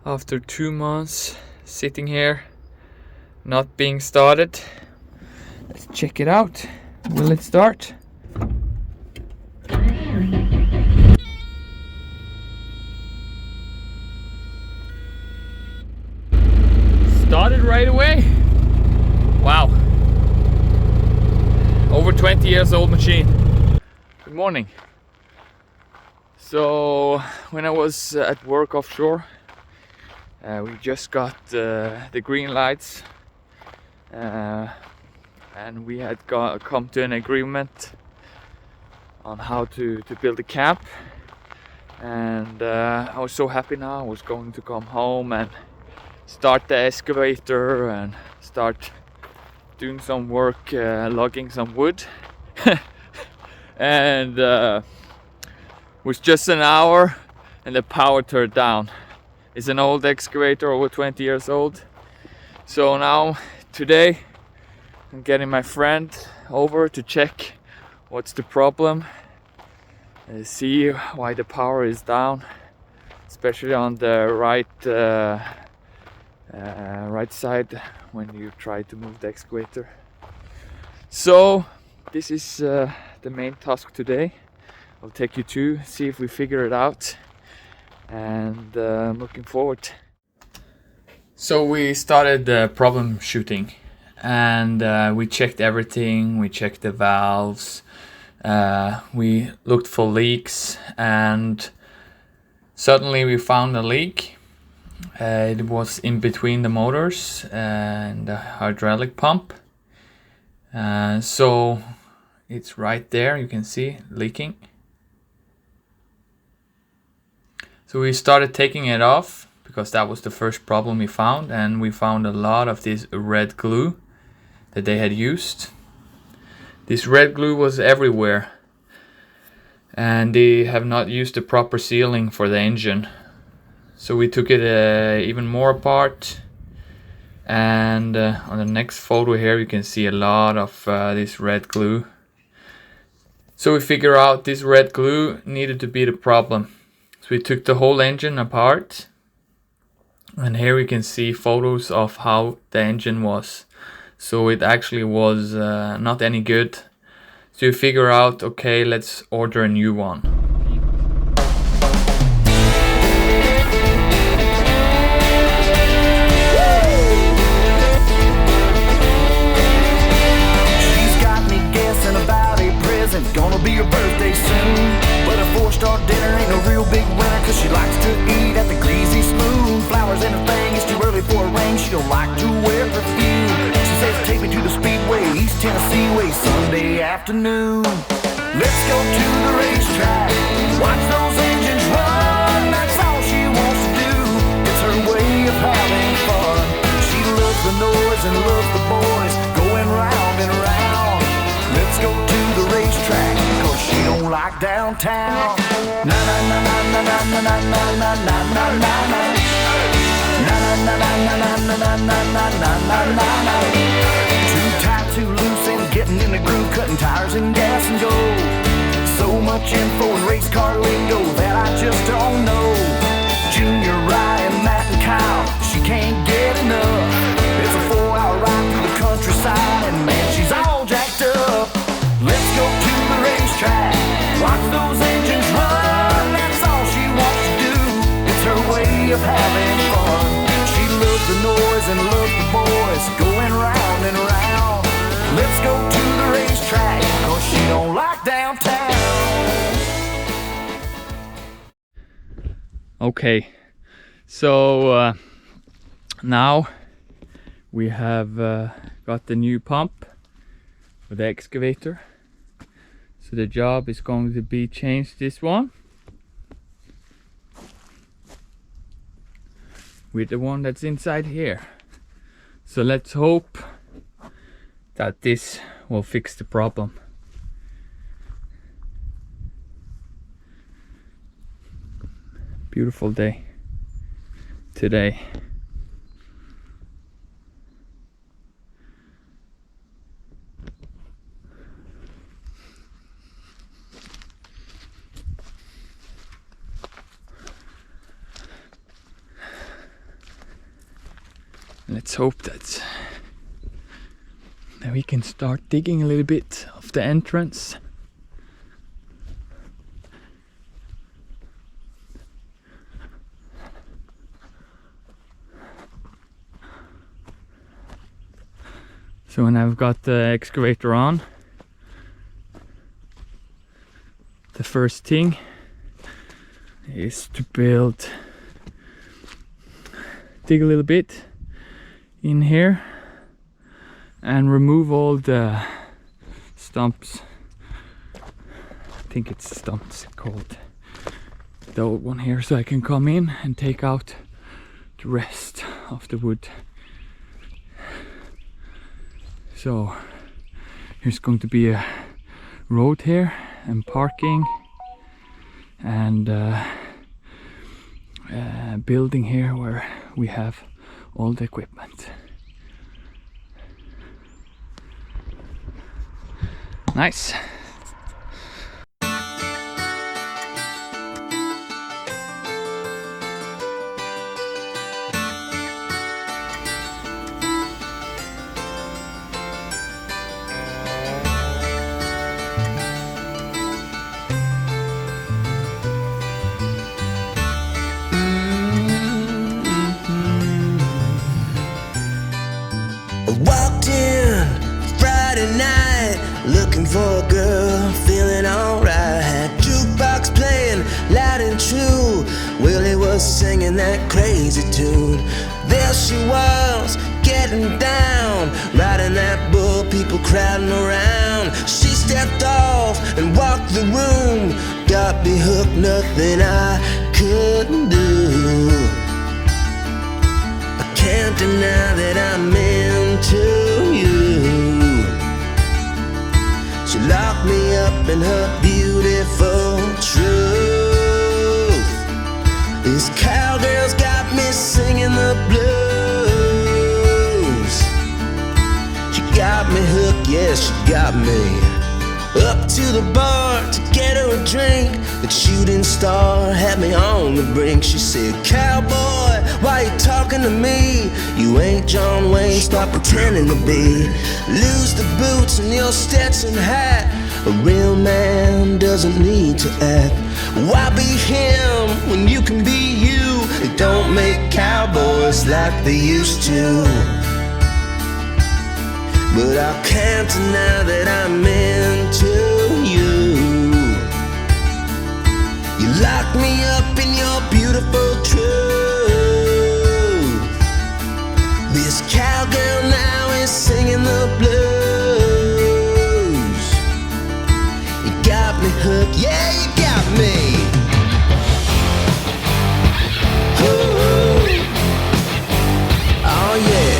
After 2 months sitting here, not being started. Let's check it out. Will it start? Started right away. Wow. Over 20 years old machine. Good morning. So when I was at work offshore, we just got the green lights, and we had come to an agreement on how to build a camp. And I was so happy now. I was going to come home and start the excavator and start doing some work, logging some wood. And it was just an hour and the power turned down. It's an old excavator, over 20 years old. So now, today, I'm getting my friend over to check what's the problem, see why the power is down, especially on the right side when you try to move the excavator. So this is the main task today. I'll take you to see if we figure it out, and I'm looking forward. So we started problem shooting, and we checked everything. We checked the valves, we looked for leaks, and suddenly we found a leak. It was in between the motors and the hydraulic pump. So it's right there, you can see leaking. So we started taking it off because that was the first problem we found, and we found a lot of this red glue that they had used. This red glue was everywhere, and they have not used the proper sealing for the engine. So we took it even more apart, and on the next photo here you can see a lot of this red glue. So we figure out this red glue needed to be the problem. So we took the whole engine apart, and here we can see photos of how the engine was. So it actually was not any good. So you figure out, okay, let's order a new one. Gonna be your birthday soon, but a 4-star dinner ain't a real big winner, cause she likes to eat at the greasy spoon. Flowers and a thing, it's too early for a ring. She don't like to wear perfume. She says take me to the Speedway, East Tennessee way, Sunday afternoon. Let's go to the racetrack, watch those engines run. That's all she wants to do, it's her way of having fun. She loves the noise and loves the boys going round and round. Let's go to the racetrack, cause she don't like downtown. Na na na na na na na na na na na na na. Na na na na na na na na na na na na. Too tight, too loose, and getting in the groove, cutting tires and gas and go. So much info and race car lingo that I just don't know. Junior, Ryan, Matt, and Kyle, she can't get enough. It's a 4-hour ride through the countryside, and man, she's all jacked up. Let's go to the racetrack, watch those engines run. That's all she wants to do, it's her way of having fun. She loves the noise and loves the boys going round and round. Let's go to the racetrack, cause she don't like downtown. Okay, so now we have got the new pump for the excavator. So the job is going to be change this one with the one that's inside here. So let's hope that this will fix the problem. Beautiful day today. Let's hope that we can start digging a little bit of the entrance. So when I've got the excavator on, the first thing is to dig a little bit in here and remove all the stumps. I think it's stumps called, the old one here, so I can come in and take out the rest of the wood. So here's going to be a road here and parking and building here where we have all the equipment. Nice. Walked in Friday night looking for a girl, feeling alright. Jukebox playing loud and true. Willie was singing that crazy tune. There she was, getting down, riding that bull, people crowding around. She stepped off and walked the room, got me hooked, nothing I couldn't do. I can't deny that I'm into you. She locked me up in her beautiful truth. This cowgirl's got me singing the blues. She got me hooked, yeah, she got me. Up to the bar to get her a drink. The shooting star had me on the brink. She said, cowboy, why you talking to me? You ain't John Wayne, stop pretending to be. Lose the boots and your Stetson hat. A real man doesn't need to act. Why be him when you can be you? They don't make cowboys like they used to. But I can't deny that I'm into you. You lock me up in your beautiful truth. This cowgirl now is singing the blues. You got me hooked, yeah, you got me. Ooh. Oh yeah.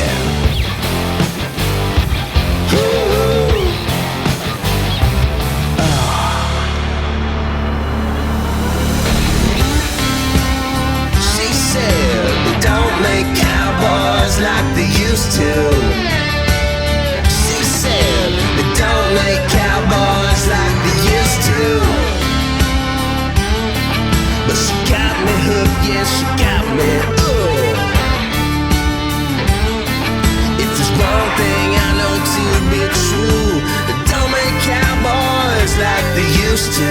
Like they used to. She said they don't make cowboys like they used to. But she got me hooked, yeah, she got me. Ooh. If there's one thing I know to be true, they don't make cowboys like they used to.